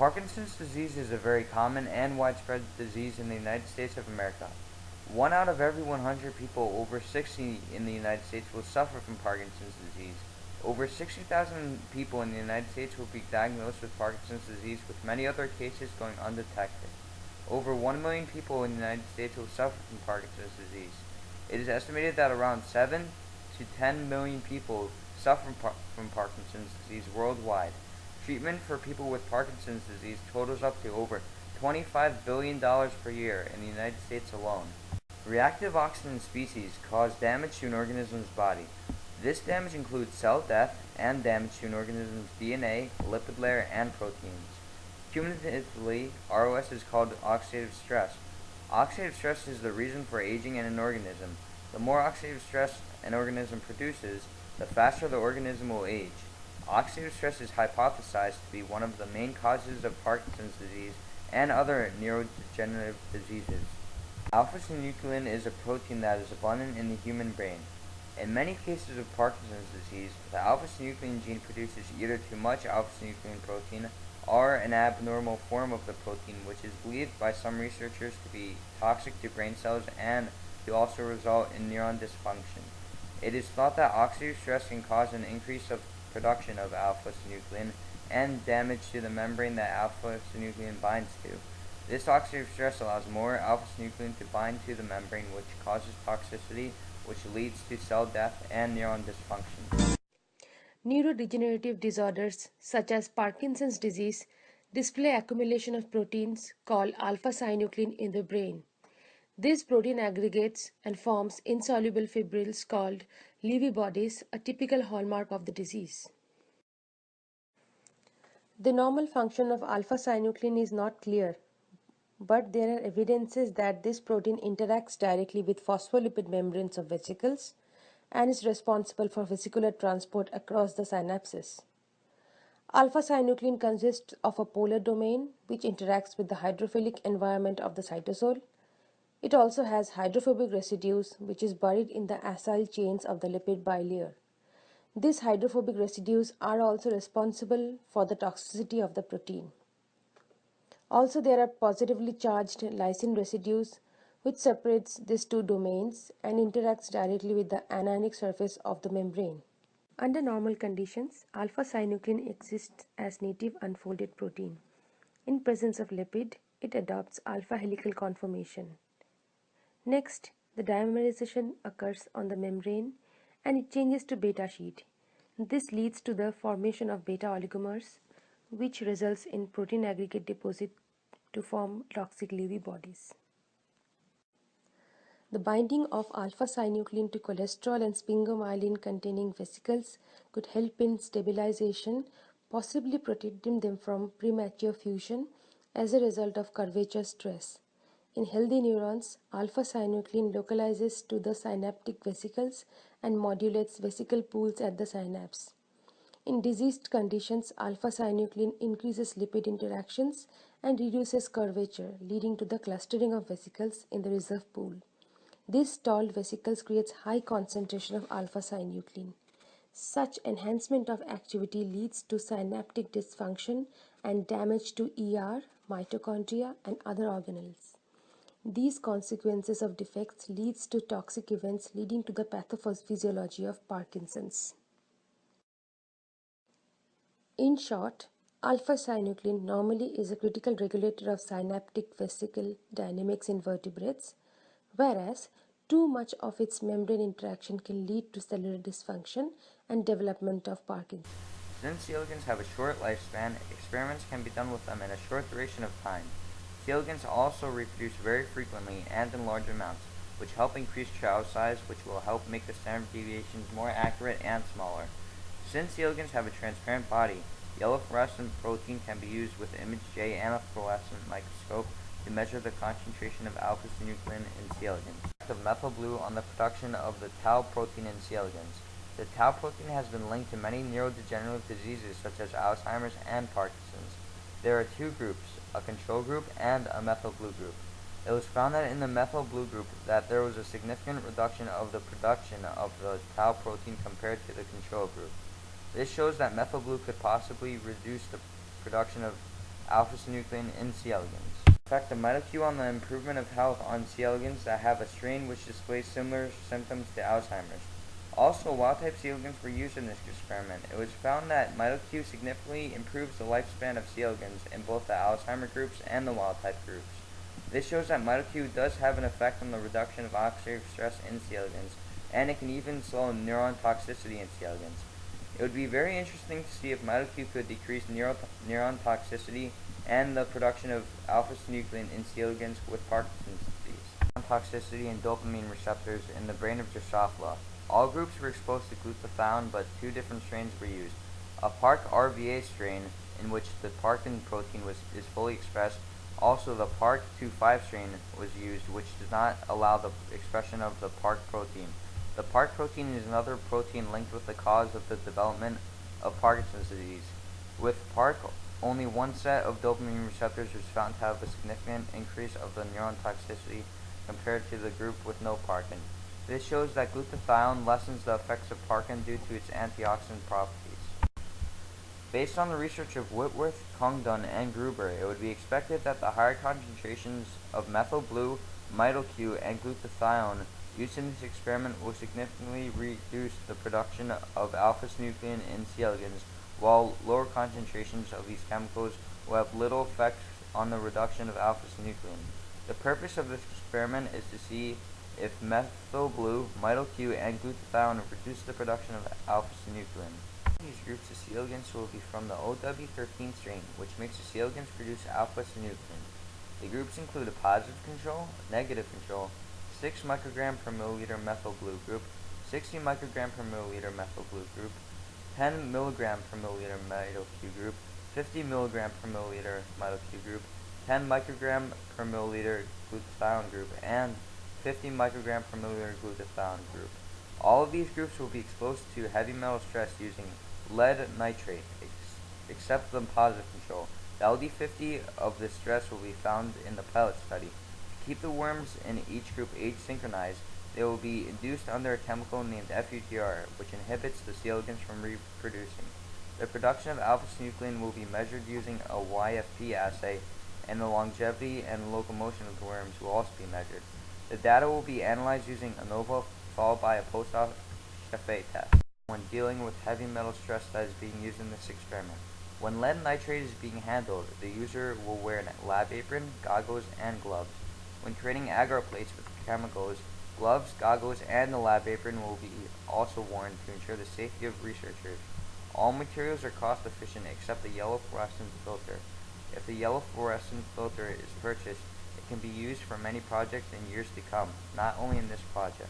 Parkinson's disease is a very common and widespread disease in the United States of America. 1 out of every 100 people over 60 in the United States will suffer from Parkinson's disease. Over 60,000 people in the United States will be diagnosed with Parkinson's disease, with many other cases going undetected. Over 1 million people in the United States will suffer from Parkinson's disease. It is estimated that around 7 to 10 million people suffer from Parkinson's disease worldwide. Treatment for people with Parkinson's disease totals up to over $25 billion per year in the United States alone. Reactive oxygen species cause damage to an organism's body. This damage includes cell death and damage to an organism's DNA, lipid layer, and proteins. Cumulatively, ROS is called oxidative stress. Oxidative stress is the reason for aging in an organism. The more oxidative stress an organism produces, the faster the organism will age. Oxidative stress is hypothesized to be one of the main causes of Parkinson's disease and other neurodegenerative diseases. Alpha-synuclein is a protein that is abundant in the human brain. In many cases of Parkinson's disease, the alpha-synuclein gene produces either too much alpha-synuclein protein or an abnormal form of the protein, which is believed by some researchers to be toxic to brain cells and to also result in neuron dysfunction. It is thought that oxidative stress can cause an increase of production of alpha-synuclein and damage to the membrane that alpha-synuclein binds to. This oxidative stress allows more alpha-synuclein to bind to the membrane, which causes toxicity, which leads to cell death and neuron dysfunction. Neurodegenerative disorders such as Parkinson's disease display accumulation of proteins called alpha-synuclein in the brain. This protein aggregates and forms insoluble fibrils called Lewy bodies, a typical hallmark of the disease. The normal function of alpha-synuclein is not clear, but there are evidences that this protein interacts directly with phospholipid membranes of vesicles and is responsible for vesicular transport across the synapses. Alpha-synuclein consists of a polar domain which interacts with the hydrophilic environment of the cytosol. It also has hydrophobic residues which is buried in the acyl chains of the lipid bilayer. These hydrophobic residues are also responsible for the toxicity of the protein. Also, there are positively charged lysine residues which separates these two domains and interacts directly with the anionic surface of the membrane. Under normal conditions, alpha-synuclein exists as native unfolded protein. In presence of lipid, it adopts alpha helical conformation. Next, the dimerization occurs on the membrane and it changes to beta sheet. This leads to the formation of beta oligomers, which results in protein aggregate deposit to form toxic Lewy bodies. The binding of alpha-synuclein to cholesterol and sphingomyelin containing vesicles could help in stabilization, possibly protecting them from premature fusion as a result of curvature stress. In healthy neurons, alpha-synuclein localizes to the synaptic vesicles and modulates vesicle pools at the synapse. In diseased conditions, alpha-synuclein increases lipid interactions and reduces curvature, leading to the clustering of vesicles in the reserve pool. This stalled vesicles creates high concentration of alpha-synuclein. Such enhancement of activity leads to synaptic dysfunction and damage to ER, mitochondria, and other organelles. These consequences of defects leads to toxic events leading to the pathophysiology of Parkinson's. In short, alpha-synuclein normally is a critical regulator of synaptic vesicle dynamics in vertebrates, whereas too much of its membrane interaction can lead to cellular dysfunction and development of Parkinson's. Since C. elegans have a short lifespan, experiments can be done with them in a short duration of time. C. elegans also reproduce very frequently and in large amounts, which help increase child size, which will help make the standard deviations more accurate and smaller. Since C. elegans have a transparent body, yellow fluorescent protein can be used with the image J anaphorescent microscope to measure the concentration of alpha-synuclein in C. elegans. The effect of methyl blue on the production of the tau protein in C. elegans. The tau protein has been linked to many neurodegenerative diseases such as Alzheimer's and Parkinson's. There are two groups, a control group and a methyl blue group. It was found that in the methyl blue group that there was a significant reduction of the production of the tau protein compared to the control group. This shows that methyl blue could possibly reduce the production of alpha-synuclein in C. elegans. Effect of MitoQ on the improvement of health on C. elegans that have a strain which displays similar symptoms to Alzheimer's. Also, wild-type C. elegans were used in this experiment. It was found that MitoQ significantly improves the lifespan of C. elegans in both the Alzheimer groups and the wild-type groups. This shows that MitoQ does have an effect on the reduction of oxidative stress in C. elegans, and it can even slow neuron toxicity in C. elegans. It would be very interesting to see if MitoQ could decrease neuron toxicity and the production of alpha-synuclein in C. elegans with Parkinson's disease. Neuron toxicity and dopamine receptors in the brain of Drosophila. All groups were exposed to glutathione, but two different strains were used. A Park RVA strain, in which the parkin protein is fully expressed. Also, the Park 2,5 strain was used, which does not allow the expression of the Park protein. The Park protein is another protein linked with the cause of the development of Parkinson's disease. With Park, only one set of dopamine receptors was found to have a significant increase of the neuron toxicity compared to the group with no parkin. This shows that glutathione lessens the effects of parkin due to its antioxidant properties. Based on the research of Whitworth, Congdon, and Gruber, it would be expected that the higher concentrations of methyl blue, MitoQ, and glutathione used in this experiment will significantly reduce the production of alpha-synuclein in C. elegans, while lower concentrations of these chemicals will have little effect on the reduction of alpha-synuclein. The purpose of this experiment is to see if methyl blue, MitoQ, and glutathione reduce the production of alpha-synuclein. These groups of C. elegans will be from the OW13 strain, which makes the C. elegans produce alpha-synuclein. The groups include a positive control, negative control, 6 microgram per milliliter methyl blue group, 60 microgram per milliliter methyl blue group, 10 milligram per milliliter MitoQ group, 50 milligram per milliliter MitoQ group, 10 microgram per milliliter glutathione group, and 50 microgram per milliliter glutathione group. All of these groups will be exposed to heavy metal stress using lead nitrate, except the positive control. The LD50 of this stress will be found in the pilot study. To keep the worms in each group age synchronized, they will be induced under a chemical named FUTR, which inhibits the C. elegans from reproducing. The production of alpha-synuclein will be measured using a YFP assay, and the longevity and locomotion of the worms will also be measured. The data will be analyzed using ANOVA followed by a post-Chaffee test when dealing with heavy metal stress that is being used in this experiment. When lead nitrate is being handled, the user will wear a lab apron, goggles, and gloves. When creating agar plates with chemicals, gloves, goggles, and the lab apron will be also worn to ensure the safety of researchers. All materials are cost efficient except the yellow fluorescent filter. If the yellow fluorescent filter is purchased, it can be used for many projects in years to come, not only in this project.